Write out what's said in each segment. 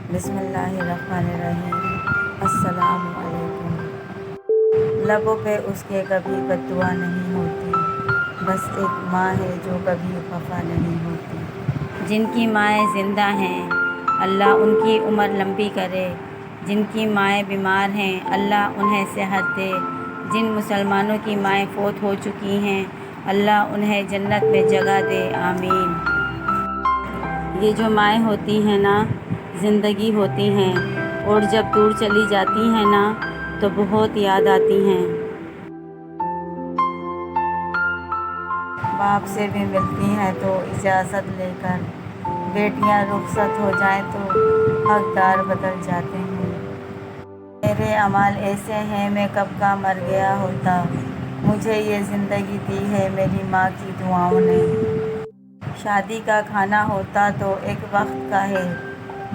بسم اللہ الرحمن الرحیم۔ السلام علیکم۔ لبوں پہ اس کے کبھی بد دعا نہیں ہوتی، بس ایک ماں ہے جو کبھی خفا نہیں ہوتی۔ جن کی مائیں زندہ ہیں اللہ ان کی عمر لمبی کرے، جن کی مائیں بیمار ہیں اللہ انہیں صحت دے، جن مسلمانوں کی مائیں فوت ہو چکی ہیں اللہ انہیں جنت میں جگہ دے، آمین۔ یہ جو مائیں ہوتی ہیں نا زندگی ہوتی ہیں، اور جب دور چلی جاتی ہیں نا تو بہت یاد آتی ہیں۔ باپ سے بھی ملتی ہیں تو اجازت لے کر، بیٹیاں رخصت ہو جائیں تو حقدار بدل جاتے ہیں۔ میرے اعمال ایسے ہیں میں کب کا مر گیا ہوتا، مجھے یہ زندگی دی ہے میری ماں کی دعاؤں نے۔ شادی کا کھانا ہوتا تو ایک وقت کا ہے،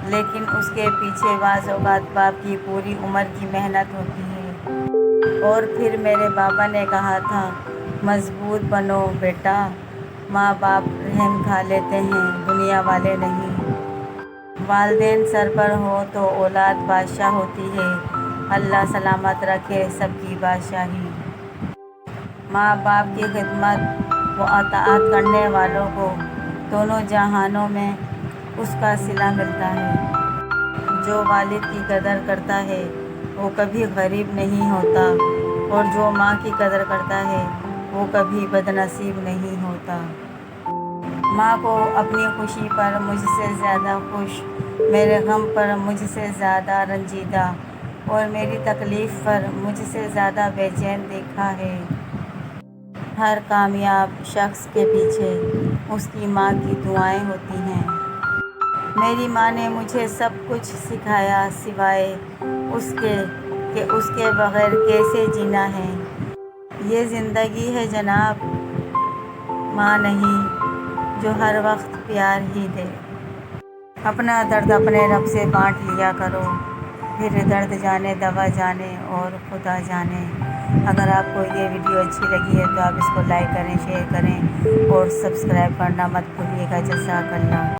لیکن اس کے پیچھے بعض اوقات باپ کی پوری عمر کی محنت ہوتی ہے۔ اور پھر میرے بابا نے کہا تھا مضبوط بنو بیٹا، ماں باپ رحم کھا لیتے ہیں دنیا والے نہیں۔ والدین سر پر ہوں تو اولاد بادشاہ ہوتی ہے، اللہ سلامت رکھے سب کی بادشاہی۔ ماں باپ کی خدمت و اطاعت کرنے والوں کو دونوں جہانوں میں اس کا صلہ ملتا ہے۔ جو والد کی قدر کرتا ہے وہ کبھی غریب نہیں ہوتا، اور جو ماں کی قدر کرتا ہے وہ کبھی بد نصیب نہیں ہوتا۔ ماں کو اپنی خوشی پر مجھ سے زیادہ خوش، میرے غم پر مجھ سے زیادہ رنجیدہ، اور میری تکلیف پر مجھ سے زیادہ بے چین دیکھا ہے۔ ہر کامیاب شخص کے پیچھے اس کی ماں کی دعائیں ہوتی ہیں۔ میری ماں نے مجھے سب کچھ سکھایا سوائے اس کے کہ اس کے بغیر کیسے جینا ہے۔ یہ زندگی ہے جناب، ماں نہیں جو ہر وقت پیار ہی دے۔ اپنا درد اپنے رب سے بانٹ لیا کرو، پھر درد جانے دوا جانے اور خدا جانے۔ اگر آپ کو یہ ویڈیو اچھی لگی ہے تو آپ اس کو لائک کریں، شیئر کریں اور سبسکرائب کرنا مت بھولیے گا۔ جزاک اللہ۔